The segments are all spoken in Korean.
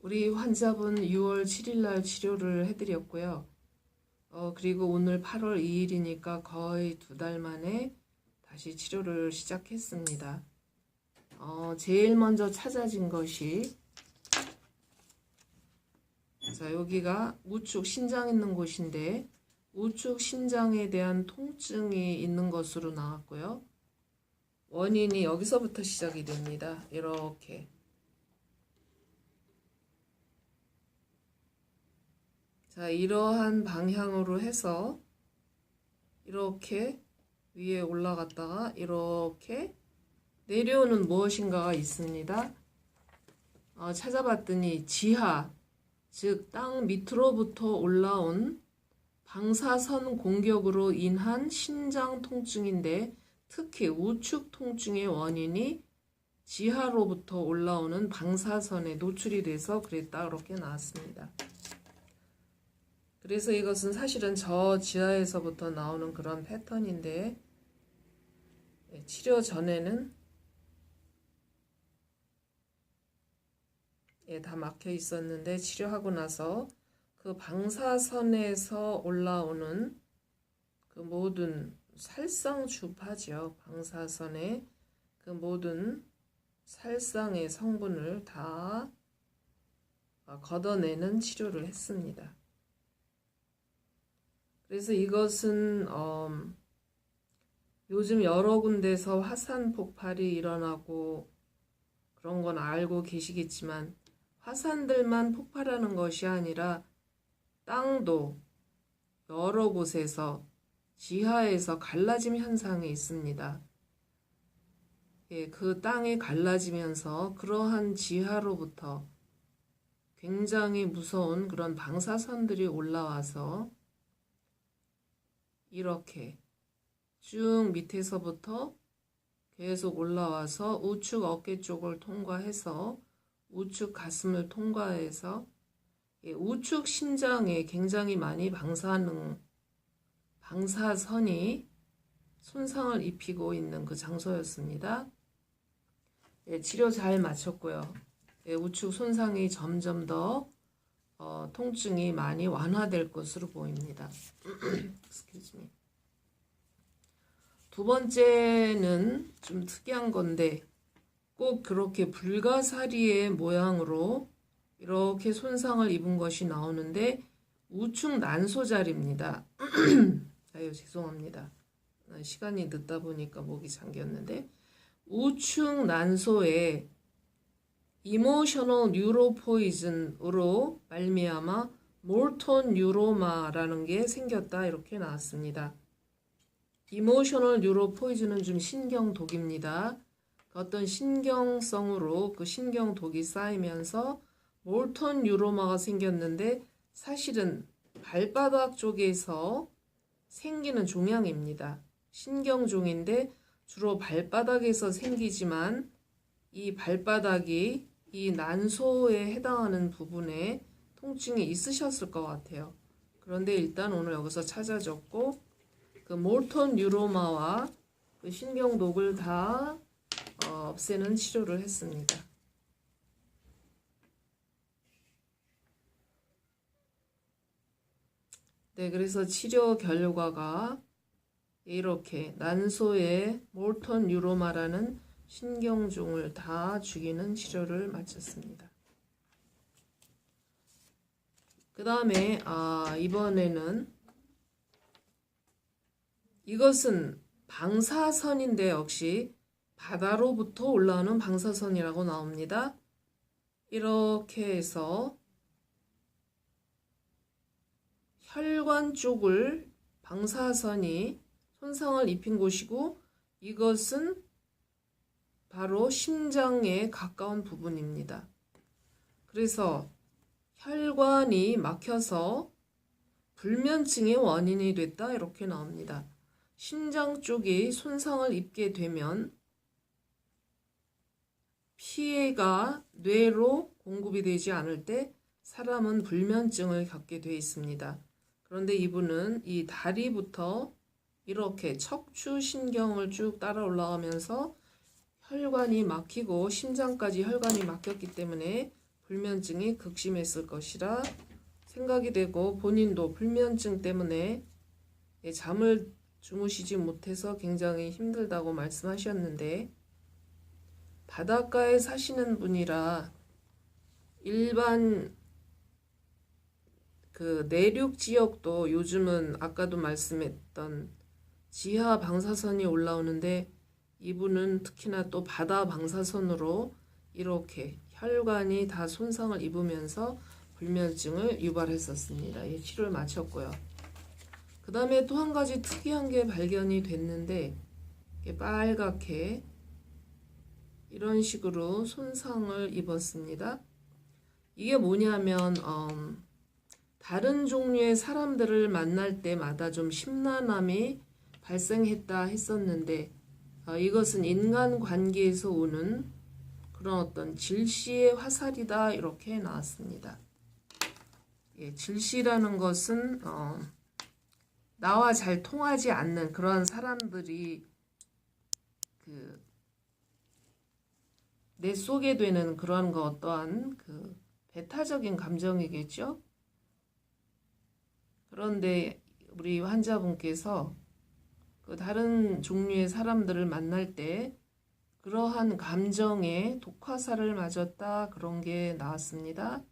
우리 환자분 6월 7일 날 치료를 해드렸고요. 그리고 오늘 8월 2일이니까 거의 2달 만에 다시 치료를 시작했습니다. 제일 먼저 찾아진 것이, 자, 여기가 우측 신장 있는 곳인데, 우측 신장에 대한 통증이 있는 것으로 나왔고요. 원인이 여기서부터 시작이 됩니다. 이렇게. 자, 이러한 방향으로 해서 이렇게 위에 올라갔다가 이렇게 내려오는 무엇인가가 있습니다. 찾아봤더니 지하, 즉 땅 밑으로부터 올라온 방사선 공격으로 인한 신장 통증인데, 특히 우측 통증의 원인이 지하로부터 올라오는 방사선에 노출이 돼서 그랬다, 그렇게 나왔습니다. 그래서 이것은 사실은 저 지하에서부터 나오는 그런 패턴인데, 치료 전에는 다 막혀 있었는데, 치료하고 나서 그 방사선에서 올라오는 그 모든 살상주파죠. 방사선의 그 모든 살상의 성분을 다 걷어내는 치료를 했습니다. 그래서 이것은 요즘 여러 군데서 화산 폭발이 일어나고 그런 건 알고 계시겠지만, 화산들만 폭발하는 것이 아니라 땅도 여러 곳에서 지하에서 갈라짐 현상이 있습니다. 그 땅이 갈라지면서 그러한 지하로부터 굉장히 무서운 그런 방사선들이 올라와서 이렇게 쭉 밑에서부터 계속 올라와서 우측 어깨 쪽을 통과해서 우측 가슴을 통과해서 우측 신장에 굉장히 많이 방사선이 손상을 입히고 있는 그 장소였습니다. 치료 잘 마쳤고요. 우측 손상이 점점 더 통증이 많이 완화될 것으로 보입니다. 두 번째는 좀 특이한 건데, 꼭 그렇게 불가사리의 모양으로 이렇게 손상을 입은 것이 나오는데, 우측 난소자리입니다. 아유, 죄송합니다. 시간이 늦다 보니까 목이 잠겼는데, 우측 난소에 이모셔널 뉴로포이즌으로 말미암아 몰톤 뉴로마라는 게 생겼다, 이렇게 나왔습니다. 이모셔널 뉴로포이즌은 좀 신경독입니다. 어떤 신경성으로 그 신경독이 쌓이면서 몰톤 뉴로마가 생겼는데, 사실은 발바닥 쪽에서 생기는 종양입니다. 신경종인데 주로 발바닥에서 생기지만, 이 발바닥이 이 난소에 해당하는 부분에 통증이 있으셨을 것 같아요. 그런데 일단 오늘 여기서 찾아졌고, 그 몰톤 뉴로마와 그 신경독을 다 없애는 치료를 했습니다. 네, 그래서 치료 결과가 이렇게 난소에 몰톤 뉴로마라는 신경종을 다 죽이는 치료를 마쳤습니다. 그 다음에 이번에는 이것은 방사선인데, 역시 바다로부터 올라오는 방사선이라고 나옵니다. 이렇게 해서 혈관 쪽을 방사선이 손상을 입힌 곳이고, 이것은 바로 심장에 가까운 부분입니다. 그래서 혈관이 막혀서 불면증의 원인이 됐다, 이렇게 나옵니다. 심장 쪽이 손상을 입게 되면 피해가 뇌로 공급이 되지 않을 때 사람은 불면증을 겪게 되어 있습니다. 그런데 이분은 이 다리부터 이렇게 척추신경을 쭉 따라 올라가면서 혈관이 막히고 심장까지 혈관이 막혔기 때문에 불면증이 극심했을 것이라 생각이 되고 본인도 불면증 때문에 잠을 주무시지 못해서 굉장히 힘들다고 말씀하셨는데 바닷가에 사시는 분이라 일반 그 내륙 지역도 요즘은 아까도 말씀했던 지하 방사선이 올라오는데 이분은 특히나 또 바다 방사선으로 이렇게 혈관이 다 손상을 입으면서 불면증을 유발했었습니다. 이 치료를 마쳤고요. 그 다음에 또 한 가지 특이한 게 발견이 됐는데 빨갛게 이런 식으로 손상을 입었습니다. 이게 뭐냐면 다른 종류의 사람들을 만날 때마다 좀 심란함이 발생했다 했었는데 이것은 인간관계에서 오는 그런 어떤 질시의 화살이다 이렇게 나왔습니다. 질시라는 것은 나와 잘 통하지 않는 그런 사람들이 내 속에 되는 그런 거 어떠한 배타적인 감정이겠죠. 그런데 우리 환자분께서 다른 종류의 사람들을 만날 때 그러한 감정에 독화살을 맞았다 그런 게 나왔습니다.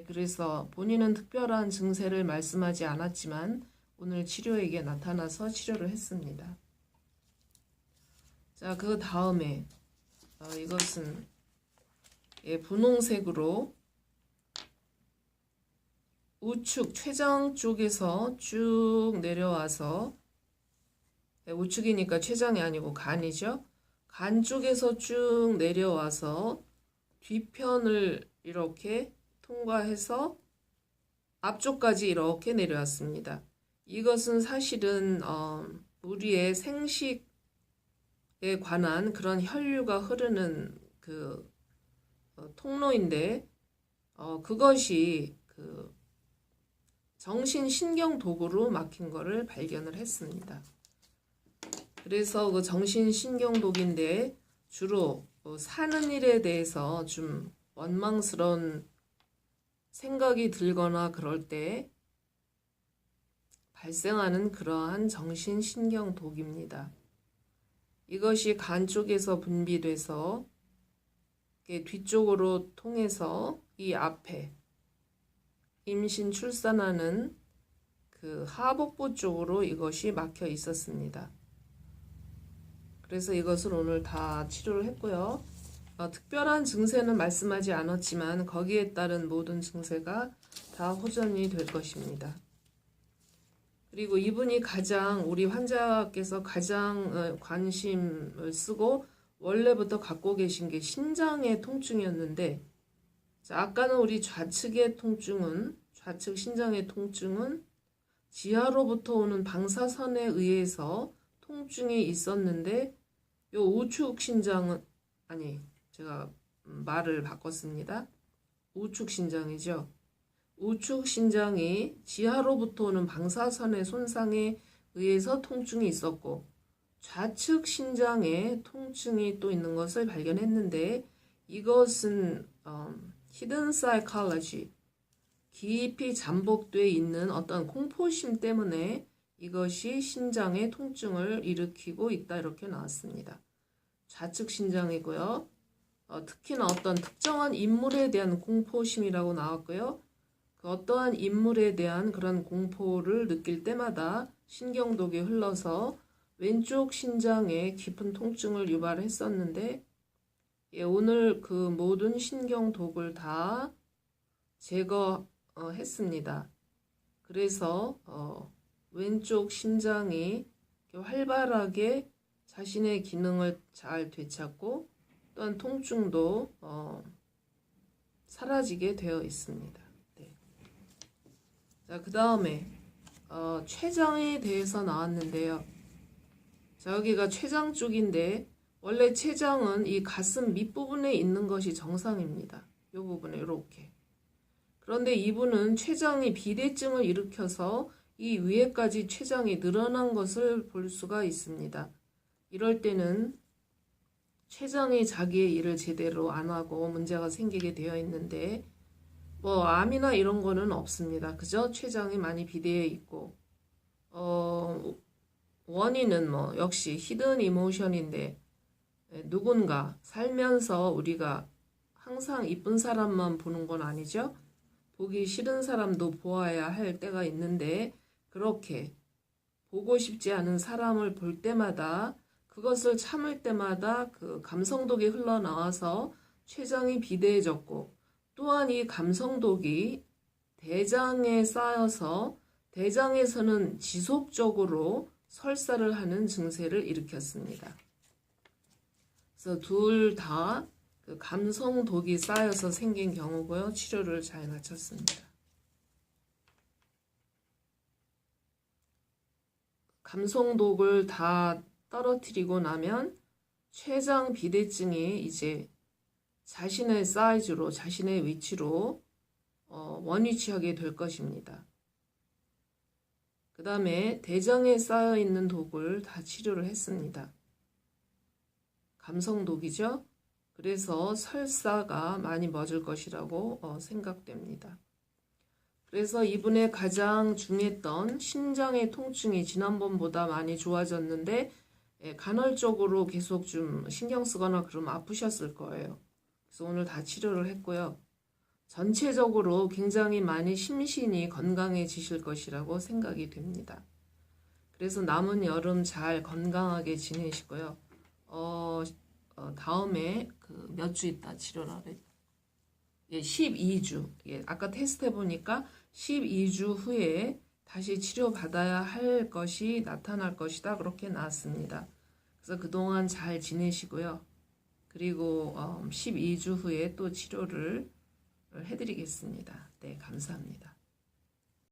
그래서 본인은 특별한 증세를 말씀하지 않았지만 오늘 치료에 이게 나타나서 치료를 했습니다. 자, 그 다음에 이것은 분홍색으로 우측 췌장 쪽에서 쭉 내려와서 우측이니까 췌장이 아니고 간이죠. 간 쪽에서 쭉 내려와서 뒤편을 이렇게 통과해서 앞쪽까지 이렇게 내려왔습니다. 이것은 사실은 우리의 생식에 관한 그런 혈류가 흐르는 통로인데 그것이 정신신경도구로 막힌 것을 발견을 했습니다. 그래서 그 정신신경독인데 주로 사는 일에 대해서 좀 원망스러운 생각이 들거나 그럴 때 발생하는 그러한 정신신경독입니다. 이것이 간 쪽에서 분비돼서 뒤쪽으로 통해서 이 앞에 임신 출산하는 하복부 쪽으로 이것이 막혀 있었습니다. 그래서 이것을 오늘 다 치료를 했고요. 특별한 증세는 말씀하지 않았지만 거기에 따른 모든 증세가 다 호전이 될 것입니다. 그리고 이분이 우리 환자께서 가장 관심을 쓰고 원래부터 갖고 계신 게 신장의 통증이었는데 아까는 우리 좌측 신장의 통증은 지하로부터 오는 방사선에 의해서 통증이 있었는데 요 우측 신장은 제가 말을 바꿨습니다. 우측 신장이죠. 우측 신장이 지하로부터 오는 방사선의 손상에 의해서 통증이 있었고 좌측 신장에 통증이 또 있는 것을 발견했는데 이것은 히든 사이콜로지, 깊이 잠복되어 있는 어떤 공포심 때문에 이것이 신장의 통증을 일으키고 있다 이렇게 나왔습니다. 좌측 신장이고요. 특히나 어떤 특정한 인물에 대한 공포심이라고 나왔고요. 그 어떠한 인물에 대한 그런 공포를 느낄 때마다 신경독이 흘러서 왼쪽 신장에 깊은 통증을 유발했었는데 오늘 그 모든 신경독을 다 제거했습니다. 그래서 왼쪽 신장이 활발하게 자신의 기능을 잘 되찾고 또한 통증도 사라지게 되어 있습니다. 네. 자, 그 다음에 췌장에 대해서 나왔는데요. 자, 여기가 췌장 쪽인데 원래 췌장은 이 가슴 밑부분에 있는 것이 정상입니다. 이 부분에 이렇게. 그런데 이분은 췌장이 비대증을 일으켜서 이 위에까지 췌장이 늘어난 것을 볼 수가 있습니다. 이럴 때는 췌장이 자기의 일을 제대로 안 하고 문제가 생기게 되어 있는데 뭐 암이나 이런 거는 없습니다. 그죠? 췌장이 많이 비대해 있고 원인은 뭐 역시 히든 이모션인데 누군가 살면서 우리가 항상 이쁜 사람만 보는 건 아니죠. 보기 싫은 사람도 보아야 할 때가 있는데 그렇게 보고 싶지 않은 사람을 볼 때마다 그것을 참을 때마다 그 감성독이 흘러나와서 췌장이 비대해졌고 또한 이 감성독이 대장에 쌓여서 대장에서는 지속적으로 설사를 하는 증세를 일으켰습니다. 그래서 둘 다 그 감성독이 쌓여서 생긴 경우고요. 치료를 잘 마쳤습니다. 감성독을 다 떨어뜨리고 나면 췌장 비대증이 이제 자신의 사이즈로 자신의 위치로 원위치하게 될 것입니다. 그 다음에 대장에 쌓여있는 독을 다 치료를 했습니다. 감성독이죠. 그래서 설사가 많이 멎을 것이라고 생각됩니다. 그래서 이분의 가장 중요했던 심장의 통증이 지난번보다 많이 좋아졌는데 간헐적으로 계속 좀 신경 쓰거나 그러면 아프셨을 거예요. 그래서 오늘 다 치료를 했고요. 전체적으로 굉장히 많이 심신이 건강해지실 것이라고 생각이 됩니다. 그래서 남은 여름 잘 건강하게 지내시고요. 다음에 그 몇 주 있다 치료를 해. 12주. 아까 테스트 해보니까 12주 후에 다시 치료받아야 할 것이 나타날 것이다. 그렇게 나왔습니다. 그래서 그동안 잘 지내시고요. 그리고 12주 후에 또 치료를 해드리겠습니다. 네, 감사합니다.